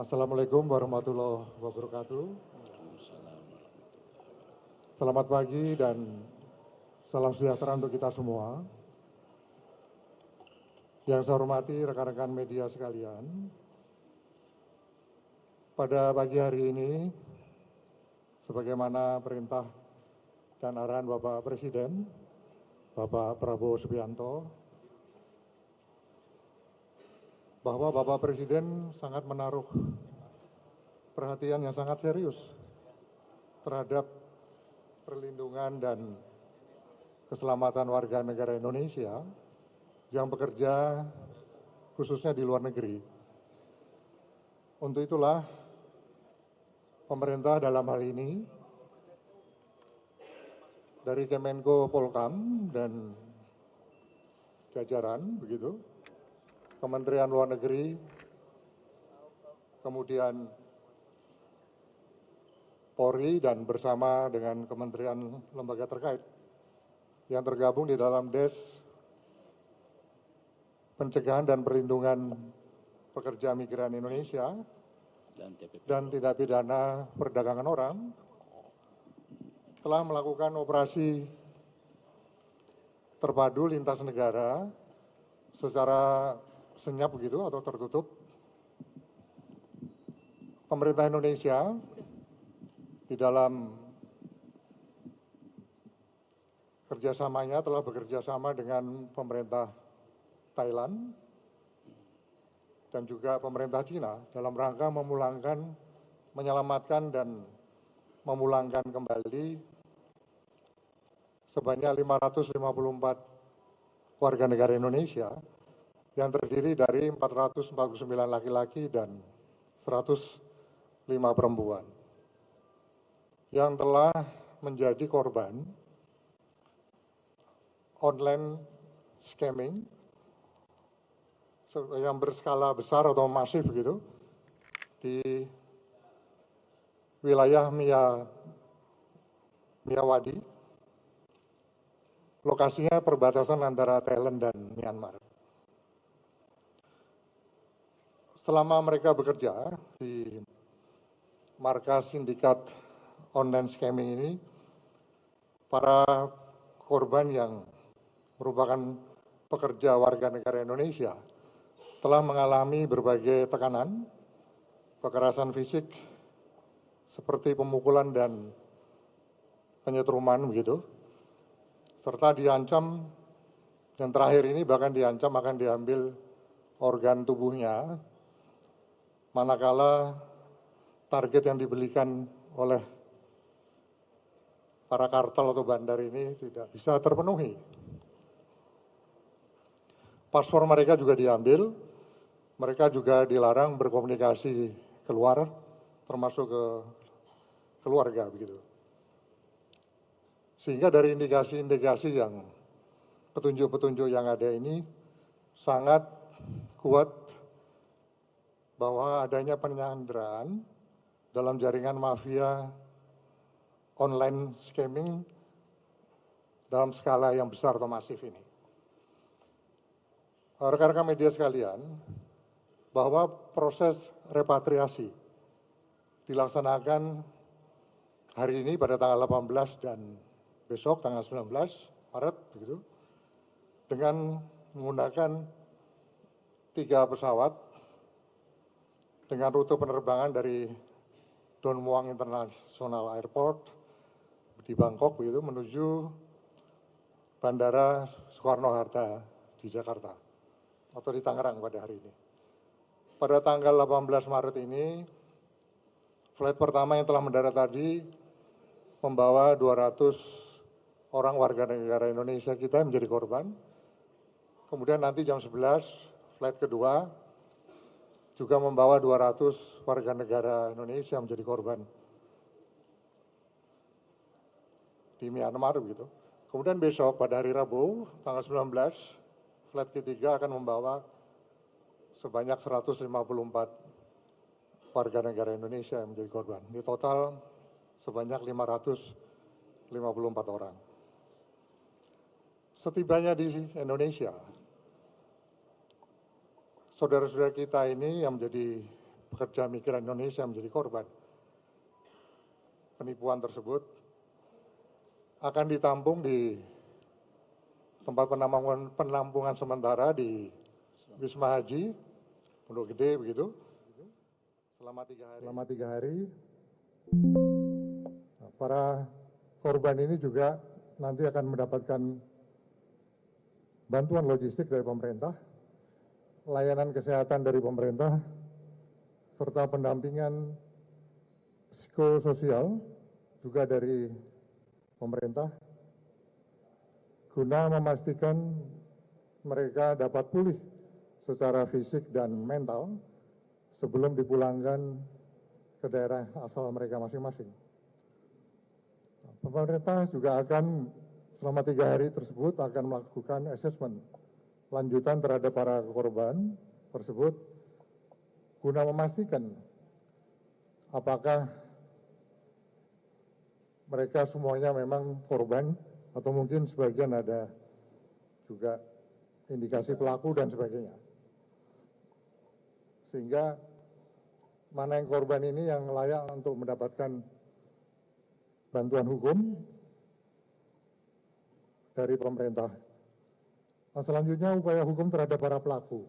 Assalamualaikum warahmatullahi wabarakatuh. Selamat pagi dan salam sejahtera untuk kita semua. Yang saya hormati rekan-rekan media sekalian, pada pagi hari ini, sebagaimana perintah dan arahan Bapak Presiden, Bapak Prabowo Subianto, bahwa Bapak Presiden sangat menaruh perhatian yang sangat serius terhadap perlindungan dan keselamatan warga negara Indonesia yang bekerja khususnya di luar negeri. Untuk itulah pemerintah dalam hal ini dari Kemenko Polhukam dan jajaran begitu, Kementerian Luar Negeri, kemudian Polri dan bersama dengan kementerian lembaga terkait yang tergabung di dalam Des Pencegahan dan Perlindungan Pekerja Migran Indonesia dan Tindak Pidana Perdagangan Orang telah melakukan operasi terpadu lintas negara secara senyap begitu atau tertutup. Pemerintah Indonesia di dalam kerjasamanya telah bekerja sama dengan pemerintah Thailand dan juga pemerintah Cina dalam rangka menyelamatkan dan memulangkan kembali sebanyak 554 warga negara Indonesia yang terdiri dari 449 laki-laki dan 105 perempuan yang telah menjadi korban online scamming yang berskala besar atau masif gitu di wilayah Miyawadi, lokasinya perbatasan antara Thailand dan Myanmar. Selama mereka bekerja di markas sindikat online scamming ini, para korban yang merupakan pekerja warga negara Indonesia telah mengalami berbagai tekanan, kekerasan fisik, seperti pemukulan dan penyetruman begitu, serta diancam, yang terakhir ini bahkan diancam akan diambil organ tubuhnya manakala target yang dibelikan oleh para kartel atau bandar ini tidak bisa terpenuhi. Paspor mereka juga diambil, mereka juga dilarang berkomunikasi keluar, termasuk ke keluarga begitu. Sehingga dari indikasi-indikasi yang petunjuk-petunjuk yang ada ini sangat kuat bahwa adanya penyanderaan dalam jaringan mafia online scamming dalam skala yang besar atau masif ini. Rekan-rekan media sekalian, bahwa proses repatriasi dilaksanakan hari ini pada tanggal 18 dan besok tanggal 19 Maret begitu, dengan menggunakan 3 pesawat dengan rute penerbangan dari Don Muang International Airport di Bangkok begitu menuju Bandara Soekarno-Hatta di Jakarta atau di Tangerang pada hari ini. Pada tanggal 18 Maret ini, flight pertama yang telah mendarat tadi membawa 200 orang warga negara Indonesia kita menjadi korban. Kemudian nanti jam 11, flight kedua juga membawa 200 warga negara Indonesia menjadi korban di Myanmar begitu. Kemudian besok pada hari Rabu tanggal 19, flight ketiga akan membawa sebanyak 154 warga negara Indonesia yang menjadi korban. Di total sebanyak 554 orang. Setibanya di Indonesia, saudara-saudara kita ini yang menjadi pekerja migran Indonesia menjadi korban penipuan tersebut akan ditampung di tempat penampungan sementara di Wisma Haji Pondok Gede begitu selama 3 hari. Nah, para korban ini juga nanti akan mendapatkan bantuan logistik dari pemerintah, layanan kesehatan dari pemerintah, serta pendampingan psikososial juga dari pemerintah, guna memastikan mereka dapat pulih secara fisik dan mental sebelum dipulangkan ke daerah asal mereka masing-masing. Pemerintah juga akan selama 3 hari tersebut akan melakukan asesmen lanjutan terhadap para korban tersebut guna memastikan apakah mereka semuanya memang korban atau mungkin sebagian ada juga indikasi pelaku dan sebagainya. Sehingga mana yang korban ini yang layak untuk mendapatkan bantuan hukum dari pemerintah. Nah, selanjutnya upaya hukum terhadap para pelaku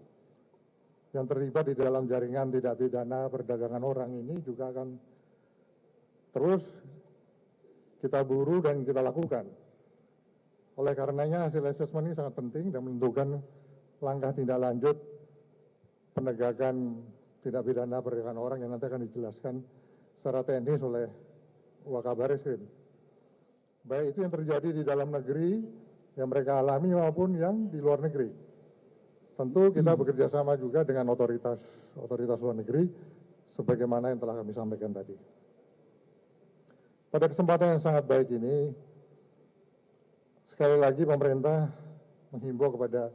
yang terlibat di dalam jaringan tindak pidana perdagangan orang ini juga akan terus kita buru dan kita lakukan. Oleh karenanya hasil asesmen ini sangat penting dan menentukan langkah tindak lanjut penegakan tindak pidana perdagangan orang yang nanti akan dijelaskan secara teknis oleh Wakabariskin. Baik itu yang terjadi di dalam negeri yang mereka alami maupun yang di luar negeri. Tentu kita bekerja sama juga dengan otoritas luar negeri sebagaimana yang telah kami sampaikan tadi. Pada kesempatan yang sangat baik ini, sekali lagi pemerintah menghimbau kepada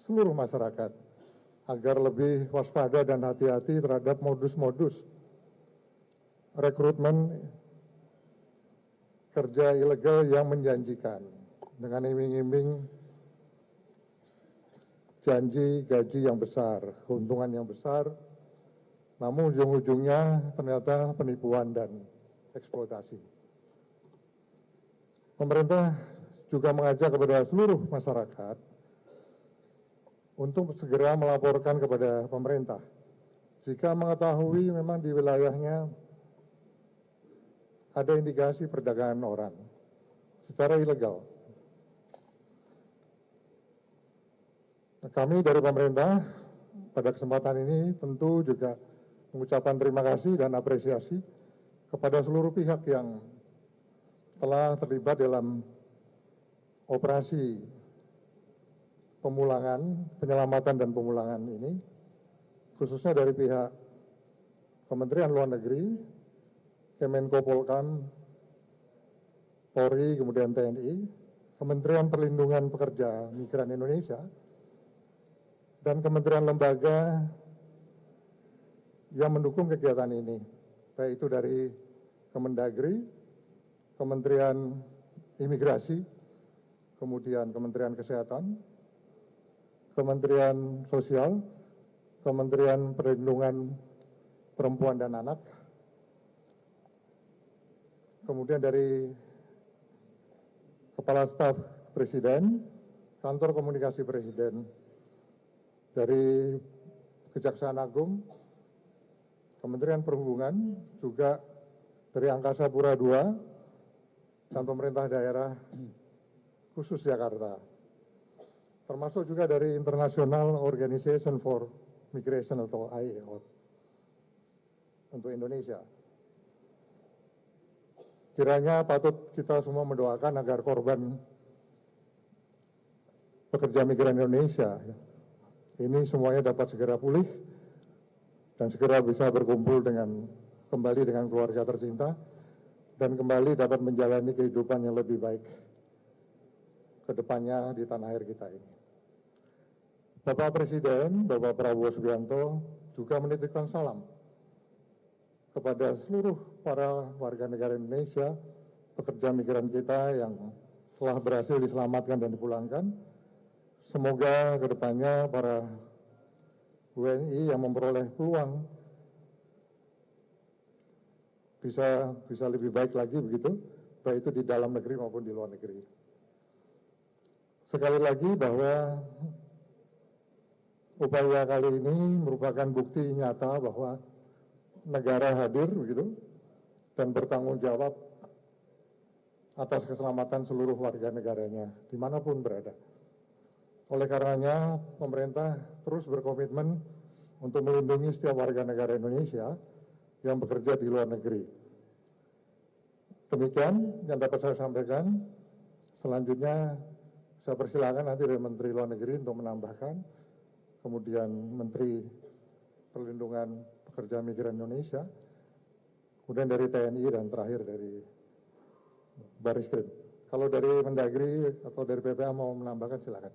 seluruh masyarakat agar lebih waspada dan hati-hati terhadap modus-modus rekrutmen kerja ilegal yang menjanjikan dengan iming-iming janji gaji yang besar, keuntungan yang besar, namun ujung-ujungnya ternyata penipuan dan eksploitasi. Pemerintah juga mengajak kepada seluruh masyarakat untuk segera melaporkan kepada pemerintah jika mengetahui memang di wilayahnya ada indikasi perdagangan orang secara ilegal. Nah, kami dari pemerintah pada kesempatan ini tentu juga mengucapkan terima kasih dan apresiasi kepada seluruh pihak yang telah terlibat dalam operasi penyelamatan dan pemulangan ini, khususnya dari pihak Kementerian Luar Negeri, Kemenko Polkam, Polri, kemudian TNI, Kementerian Perlindungan Pekerja Migran Indonesia, dan kementerian lembaga yang mendukung kegiatan ini, baik itu dari Kemendagri, Kementerian Imigrasi, kemudian Kementerian Kesehatan, Kementerian Sosial, Kementerian Perlindungan Perempuan dan Anak, kemudian dari Kepala Staf Presiden, Kantor Komunikasi Presiden, dari Kejaksaan Agung, Kementerian Perhubungan, juga dari Angkasa Pura II, dan pemerintah daerah khusus Jakarta, termasuk juga dari International Organization for Migration atau IAO untuk Indonesia. Kiranya patut kita semua mendoakan agar korban pekerja migran Indonesia ini semuanya dapat segera pulih dan segera bisa berkumpul kembali dengan keluarga tercinta dan kembali dapat menjalani kehidupan yang lebih baik ke depannya di tanah air kita ini. Bapak Presiden, Bapak Prabowo Subianto juga menitipkan salam kepada seluruh para warga negara Indonesia, pekerja migran kita yang telah berhasil diselamatkan dan dipulangkan. Semoga ke depannya para WNI yang memperoleh peluang bisa lebih baik lagi begitu, baik itu di dalam negeri maupun di luar negeri. Sekali lagi bahwa upaya kali ini merupakan bukti nyata bahwa negara hadir begitu dan bertanggung jawab atas keselamatan seluruh warga negaranya dimanapun berada. Oleh karenanya pemerintah terus berkomitmen untuk melindungi setiap warga negara Indonesia yang bekerja di luar negeri. Demikian yang dapat saya sampaikan. Selanjutnya saya persilakan nanti dari Menteri Luar Negeri untuk menambahkan, kemudian Menteri Perlindungan Pekerja Migran Indonesia, kemudian dari TNI, dan terakhir dari Baris Krim. Kalau dari Mendagri atau dari PPA mau menambahkan silakan.